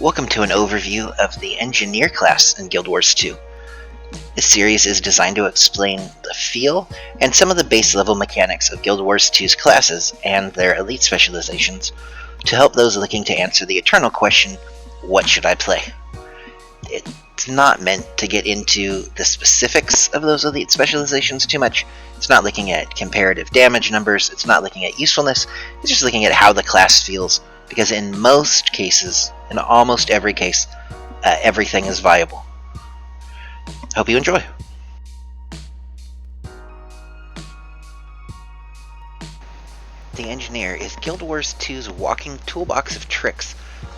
Welcome to an overview of the Engineer class in Guild Wars 2. This series is designed to explain the feel and some of the base level mechanics of Guild Wars 2's classes and their elite specializations to help those looking to answer the eternal question, what should I play? It's not meant to get into the specifics of those elite specializations too much. It's not looking at comparative damage numbers, it's not looking at usefulness, it's just looking at how the class feels, because in most cases, in almost every case, everything is viable. Hope you enjoy. The Engineer is Guild Wars 2's walking toolbox of tricks,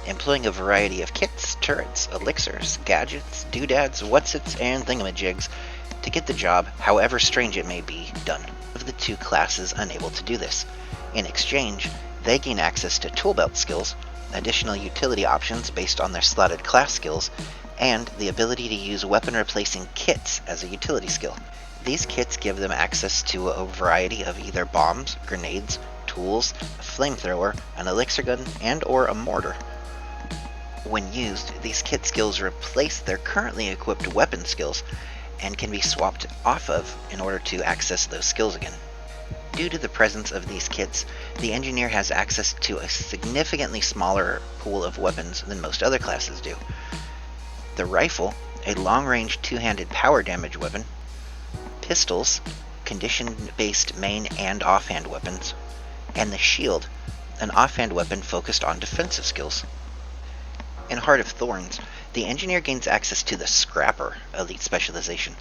employing a variety of kits, turrets, elixirs, gadgets, doodads, whatsits, and thingamajigs to get the job, however strange it may be, done. Of the two classes unable to do this. In exchange, they gain access to toolbelt skills, additional utility options based on their slotted class skills, and the ability to use weapon replacing kits as a utility skill. These kits give them access to a variety of either bombs, grenades, tools, a flamethrower, an elixir gun, and or a mortar. When used, these kit skills replace their currently equipped weapon skills and can be swapped off of in order to access those skills again. Due to the presence of these kits, the Engineer has access to a significantly smaller pool of weapons than most other classes do. The rifle, a long-range two-handed power damage weapon, pistols, condition-based main and offhand weapons, and the shield, an offhand weapon focused on defensive skills. In Heart of Thorns, the Engineer gains access to the Scrapper elite specialization,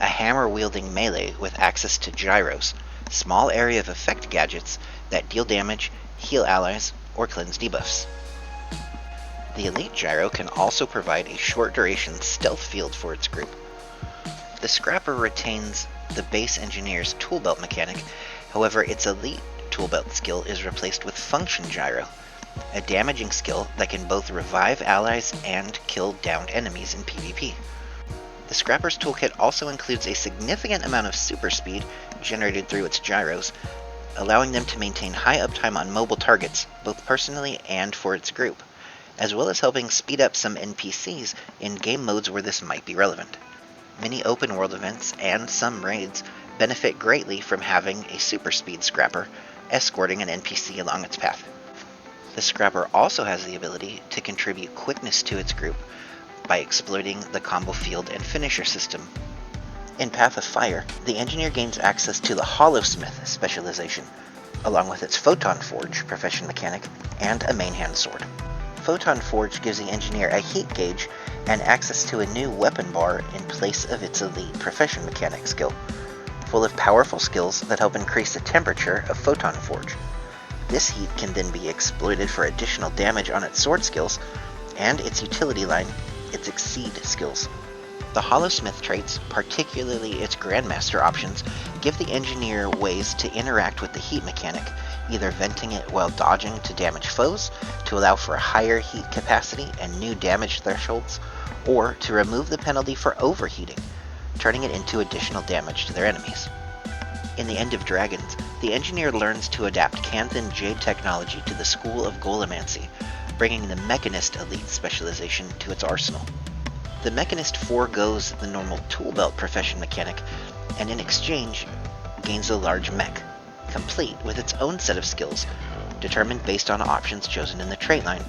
a hammer-wielding melee with access to gyros, small area of effect gadgets that deal damage, heal allies, or cleanse debuffs. The Elite Gyro can also provide a short-duration stealth field for its group. The Scrapper retains the base Engineer's toolbelt mechanic, however its Elite toolbelt skill is replaced with Function Gyro, a damaging skill that can both revive allies and kill downed enemies in PvP. The Scrapper's toolkit also includes a significant amount of super speed generated through its gyros, allowing them to maintain high uptime on mobile targets, both personally and for its group, as well as helping speed up some NPCs in game modes where this might be relevant. Many open world events and some raids benefit greatly from having a super speed Scrapper escorting an NPC along its path. The Scrapper also has the ability to contribute quickness to its group by exploiting the combo field and finisher system. In Path of Fire, the Engineer gains access to the Holosmith specialization, along with its Photon Forge profession mechanic and a main hand sword. Photon Forge gives the Engineer a heat gauge and access to a new weapon bar in place of its elite profession mechanic skill, full of powerful skills that help increase the temperature of Photon Forge. This heat can then be exploited for additional damage on its sword skills and its utility line, its Exceed skills. The Holosmith traits, particularly its Grandmaster options, give the Engineer ways to interact with the heat mechanic, either venting it while dodging to damage foes, to allow for higher heat capacity and new damage thresholds, or to remove the penalty for overheating, turning it into additional damage to their enemies. In the End of Dragons, the Engineer learns to adapt Canthan Jade technology to the School of Golemancy, bringing the Mechanist elite specialization to its arsenal. The Mechanist forgoes the normal toolbelt profession mechanic, and in exchange gains a large mech, complete with its own set of skills, determined based on options chosen in the trait line.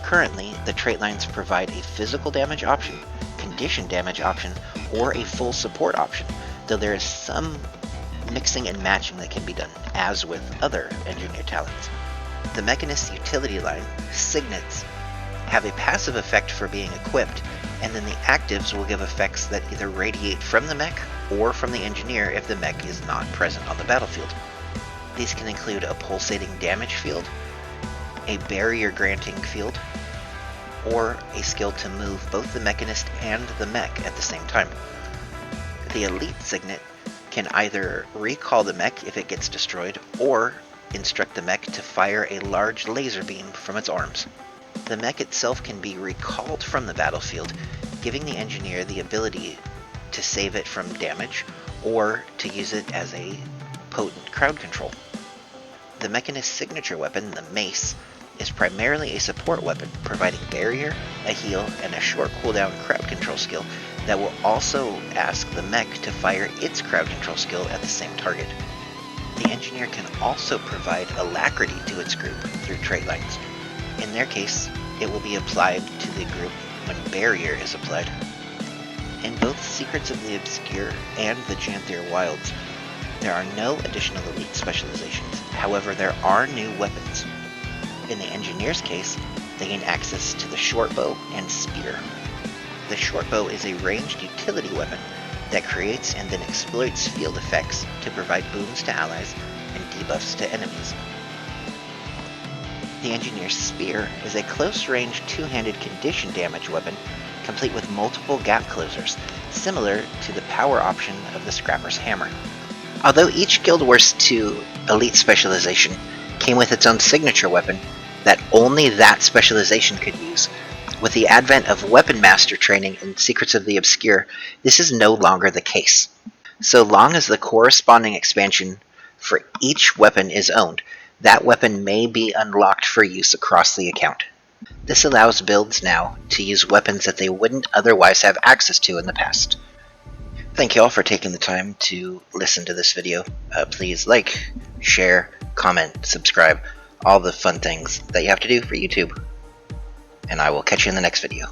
Currently, the trait lines provide a physical damage option, condition damage option, or a full support option, though there is some mixing and matching that can be done, as with other Engineer talents. The Mechanist utility line, Signets, have a passive effect for being equipped, and then the actives will give effects that either radiate from the mech or from the Engineer if the mech is not present on the battlefield. These can include a pulsating damage field, a barrier granting field, or a skill to move both the Mechanist and the mech at the same time. The Elite Signet can either recall the mech if it gets destroyed, or instruct the mech to fire a large laser beam from its arms. The mech itself can be recalled from the battlefield, giving the Engineer the ability to save it from damage, or to use it as a potent crowd control. The Mechanist signature weapon, the Mace, is primarily a support weapon, providing barrier, a heal, and a short cooldown crowd control skill that will also ask the mech to fire its crowd control skill at the same target. The engineer can also provide alacrity to its group through trait lines. In their case, it will be applied to the group when barrier is applied. In both Secrets of the Obscure and the Janthier Wilds, there are no additional elite specializations. However, there are new weapons. In the engineer's case, they gain access to the shortbow and spear. The shortbow is a ranged utility weapon that creates and then exploits field effects to provide boons to allies and debuffs to enemies. The engineer's spear is a close-range two-handed condition damage weapon complete with multiple gap closers, similar to the power option of the Scrapper's Hammer. Although each Guild Wars 2 elite specialization came with its own signature weapon that only that specialization could use, with the advent of Weapon Master training in Secrets of the Obscure, this is no longer the case. So long as the corresponding expansion for each weapon is owned, that weapon may be unlocked for use across the account. This allows builds now to use weapons that they wouldn't otherwise have access to in the past. Thank you all for taking the time to listen to this video. Please like, share, comment, subscribe, all the fun things that you have to do for YouTube. And I will catch you in the next video.